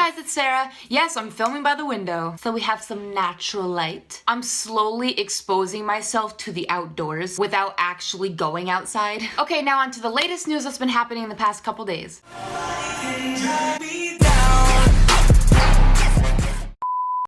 guys, it's Sarah. Yes, I'm filming by the window, so we have some natural light. I'm slowly exposing myself to the outdoors without actually going outside. Okay, now on to the latest news that's been happening in the past couple days.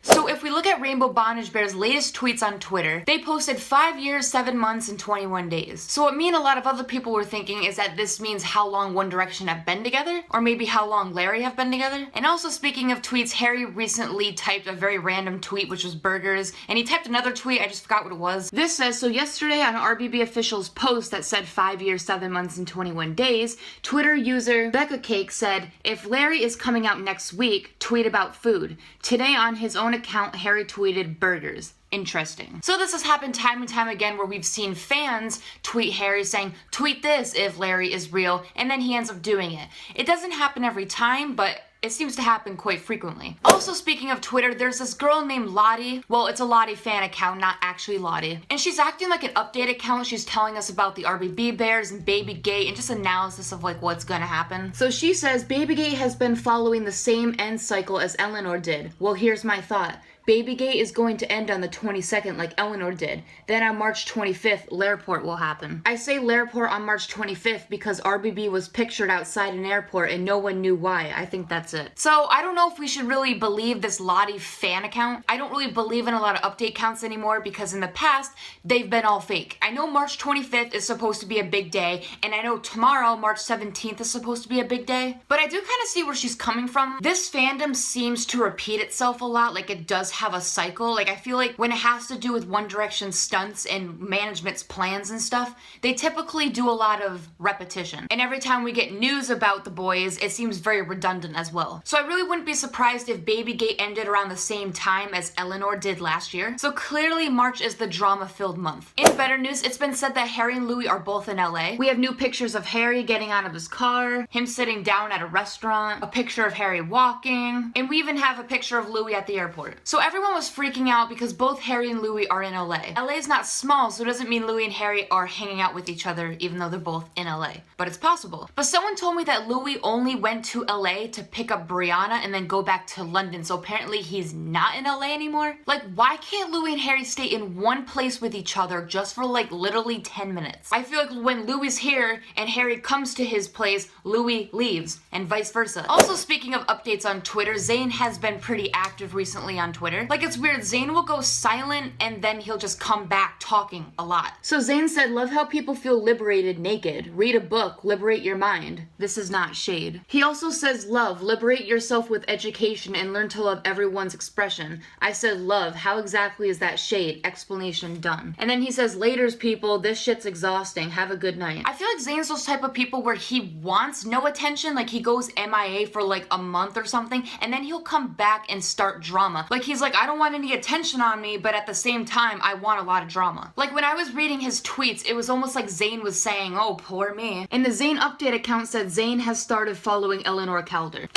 So if we look at Rainbow Bondage Bear's latest tweets on Twitter, they posted 5 years, 7 months, and 21 days. So what me and a lot of other people were thinking is that this means how long One Direction have been together, or maybe how long Larry have been together. And also speaking of tweets, Harry recently typed a very random tweet, which was burgers, and he typed another tweet, I just forgot what it was. This says, so yesterday on RBB Official's post that said 5 years, 7 months, and 21 days, Twitter user Becca Cake said, if Larry is coming out next week, tweet about food. Today on his own account, Harry tweeted burgers. Interesting. So this has happened time and time again where we've seen fans tweet Harry saying, tweet this if Larry is real, and then he ends up doing it. It doesn't happen every time, but it seems to happen quite frequently. Also, speaking of Twitter, there's this girl named Lottie. Well, it's a Lottie fan account, not actually Lottie. And she's acting like an update account. She's telling us about the RBB Bears and Babygate and just analysis of like what's gonna happen. So she says, Babygate has been following the same end cycle as Eleanor did. Well, here's my thought. Babygate is going to end on the 22nd like Eleanor did. Then on March 25th, Lairport will happen. I say Lairport on March 25th because RBB was pictured outside an airport and no one knew why. I think that's it. So I don't know if we should really believe this Lottie fan account. I don't really believe in a lot of update counts anymore because in the past, they've been all fake. I know March 25th is supposed to be a big day, and I know tomorrow, March 17th, is supposed to be a big day. But I do kind of see where she's coming from. This fandom seems to repeat itself a lot, like it does have a cycle. Like I feel like when it has to do with One Direction stunts and management's plans and stuff, they typically do a lot of repetition. And every time we get news about the boys, it seems very redundant as well. So I really wouldn't be surprised if Babygate ended around the same time as Eleanor did last year. So clearly March is the drama-filled month. In better news, it's been said that Harry and Louis are both in LA. We have new pictures of Harry getting out of his car, him sitting down at a restaurant, a picture of Harry walking, and we even have a picture of Louis at the airport. So everyone was freaking out because both Harry and Louis are in LA. LA is not small, so it doesn't mean Louis and Harry are hanging out with each other even though they're both in LA. But it's possible. But someone told me that Louis only went to LA to pick up Brianna and then go back to London, so apparently he's not in LA anymore. Like, why can't Louis and Harry stay in one place with each other just for like literally 10 minutes? I feel like when Louis is here and Harry comes to his place, Louis leaves, and vice versa. Also, speaking of updates on Twitter, Zayn has been pretty active recently on Twitter. Like, it's weird, Zayn will go silent and then he'll just come back talking a lot. So Zayn said, love how people feel liberated naked. Read a book, liberate your mind. This is not shade. He also says, love, liberate yourself with education and learn to love everyone's expression. I said, love, how exactly is that shade? Explanation done. And then he says, laters people, this shit's exhausting. Have a good night. I feel like Zayn's those type of people where he wants no attention, like he goes MIA for like a month or something, and then he'll come back and start drama. Like he's like, I don't want any attention on me, but at the same time, I want a lot of drama. Like when I was reading his tweets, it was almost like Zayn was saying, oh, poor me. And the Zayn update account said Zayn has started following Eleanor Calder.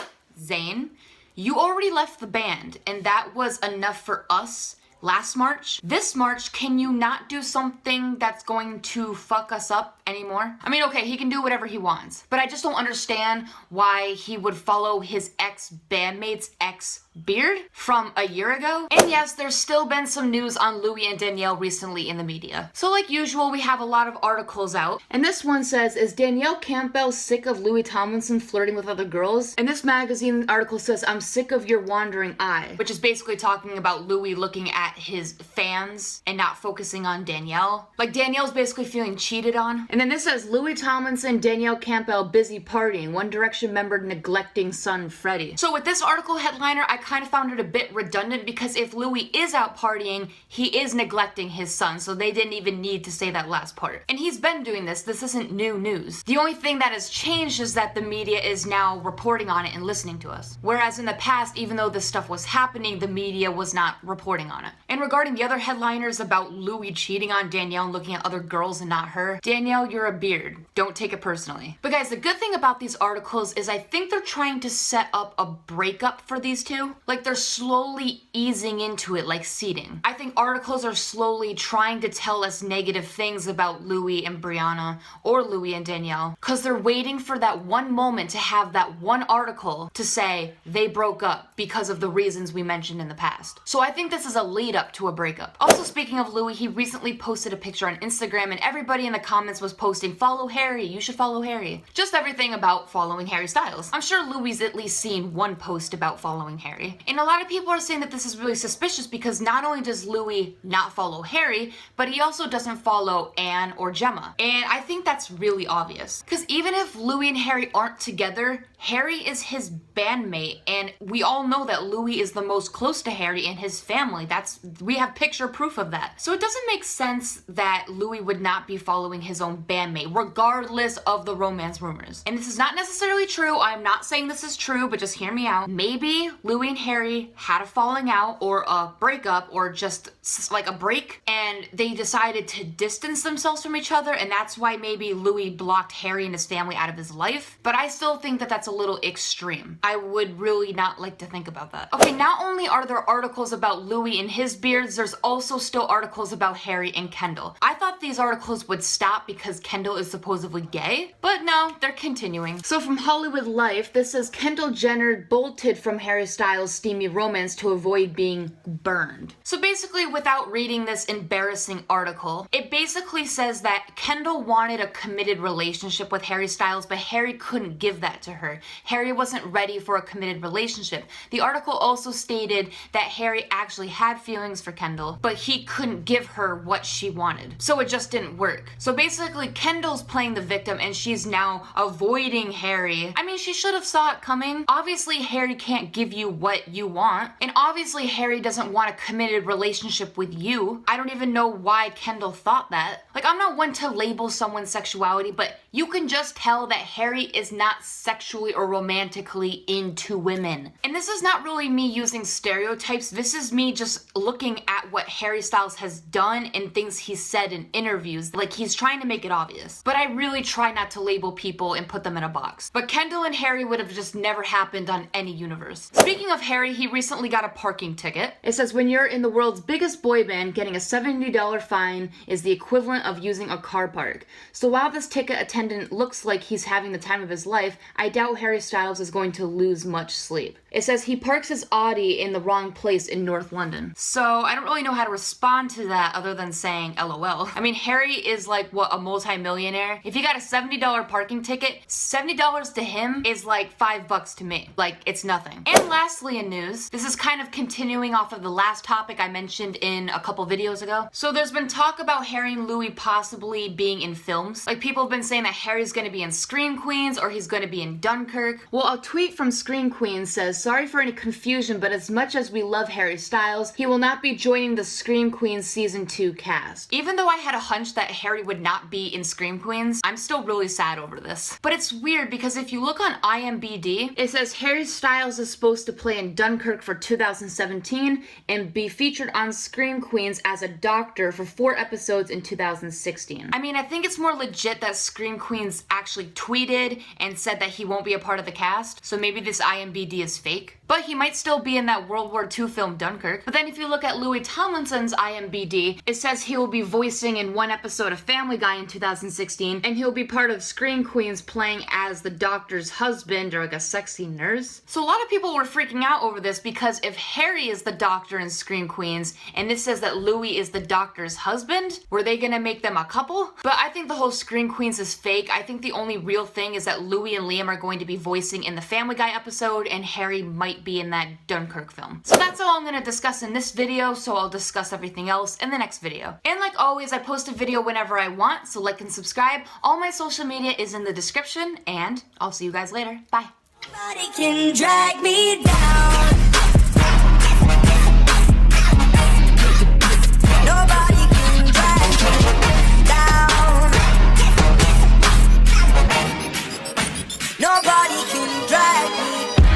Zayn, you already left the band, and that was enough for us last March. This March, can you not do something that's going to fuck us up anymore? I mean, okay, he can do whatever he wants, but I just don't understand why he would follow his ex-bandmate's ex-beard from a year ago. And yes, there's still been some news on Louis and Danielle recently in the media. So like usual, we have a lot of articles out. And this one says, is Danielle Campbell sick of Louis Tomlinson flirting with other girls? And this magazine article says, I'm sick of your wandering eye, which is basically talking about Louis looking at his fans and not focusing on Danielle. Like Danielle's basically feeling cheated on. And then this says, Louis Tomlinson, Danielle Campbell busy partying, One Direction member neglecting son Freddie. So with this article headliner, I kind of found it a bit redundant because if Louis is out partying, he is neglecting his son, so they didn't even need to say that last part. And he's been doing this. This isn't new news. The only thing that has changed is that the media is now reporting on it and listening to us. Whereas in the past, even though this stuff was happening, the media was not reporting on it. And regarding the other headliners about Louis cheating on Danielle and looking at other girls and not her, Danielle, you're a beard. Don't take it personally. But guys, the good thing about these articles is I think they're trying to set up a breakup for these two. Like they're slowly easing into it like seeding. I think articles are slowly trying to tell us negative things about Louis and Brianna or Louis and Danielle because they're waiting for that one moment to have that one article to say they broke up because of the reasons we mentioned in the past. So I think this is a lead up to a breakup. Also, speaking of Louis, he recently posted a picture on Instagram and everybody in the comments was posting, follow Harry, you should follow Harry. Just everything about following Harry Styles. I'm sure Louis at least seen one post about following Harry. And a lot of people are saying that this is really suspicious because not only does Louis not follow Harry, but he also doesn't follow Anne or Gemma. And I think that's really obvious. Because even if Louis and Harry aren't together, Harry is his bandmate, and we all know that Louis is the most close to Harry and his family. We have picture proof of that. So it doesn't make sense that Louis would not be following his own bandmate, regardless of the romance rumors. And this is not necessarily true. I'm not saying this is true, but just hear me out. Maybe Louis and Harry had a falling out or a breakup or just like a break, and they decided to distance themselves from each other, and that's why maybe Louis blocked Harry and his family out of his life. But I still think that that's a little extreme. I would really not like to think about that. Okay, not only are there articles about Louis and his beards, there's also still articles about Harry and Kendall. I thought these articles would stop because Kendall is supposedly gay, but no, they're continuing. So from Hollywood Life, this says Kendall Jenner bolted from Harry Styles' steamy romance to avoid being burned. So basically, without reading this embarrassing article, it basically says that Kendall wanted a committed relationship with Harry Styles, but Harry couldn't give that to her. Harry wasn't ready for a committed relationship. The article also stated that Harry actually had feelings for Kendall, but he couldn't give her what she wanted. So it just didn't work. So basically, Kendall's playing the victim and she's now avoiding Harry. I mean, she should have saw it coming. Obviously, Harry can't give you what you want. And obviously, Harry doesn't want a committed relationship with you. I don't even know why Kendall thought that. Like, I'm not one to label someone's sexuality, but you can just tell that Harry is not sexually or romantically into women. And this is not really me using stereotypes. This is me just looking at what Harry Styles has done and things he's said in interviews. Like, he's trying to make it obvious. But I really try not to label people and put them in a box. But Kendall and Harry would have just never happened on any universe. Speaking of Harry, he recently got a parking ticket. It says, when you're in the world's biggest boy band, getting a $70 fine is the equivalent of using a car park. So while this ticket attendant looks like he's having the time of his life, I doubt Harry Styles is going to lose much sleep. It says he parks his Audi in the wrong place in North London. So I don't really know how to respond to that other than saying LOL. I mean, Harry is like, what, a multi-millionaire? If he got a $70 parking ticket, $70 to him is like $5 to me. Like, it's nothing. And lastly in news, this is kind of continuing off of the last topic I mentioned in a couple videos ago. So there's been talk about Harry and Louis possibly being in films. Like, people have been saying that Harry's gonna be in Scream Queens or he's gonna be in Dunkirk. Well, a tweet from Scream Queens says, sorry for any confusion, but as much as we love Harry Styles, he will not be joining the Scream Queens season 2 cast. Even though I had a hunch that Harry would not be in Scream Queens, I'm still really sad over this. But it's weird because if you look on IMDb, it says Harry Styles is supposed to play in Dunkirk for 2017 and be featured on Scream Queens as a doctor for 4 episodes in 2016. I mean, I think it's more legit that Scream Queens actually tweeted and said that he won't be a part of the cast, so maybe this IMDb is fake. But he might still be in that World War II film Dunkirk. But then if you look at Louis Tomlinson's IMDb, it says he will be voicing in 1 episode of Family Guy in 2016, and he'll be part of Scream Queens playing as the doctor's husband or like a sexy nurse. So a lot of people were freaking out over this because if Harry is the doctor in Scream Queens, and this says that Louis is the doctor's husband, were they gonna make them a couple? But I think the whole Scream Queens is fake. I think the only real thing is that Louis and Liam are going to be voicing in the Family Guy episode, and Harry might be in that Dunkirk film. So that's all I'm gonna discuss in this video, so I'll discuss everything else in the next video. And like always, I post a video whenever I want, so like and subscribe. All my social media is in the description, and I'll see you guys later. Bye. Nobody can drag me down.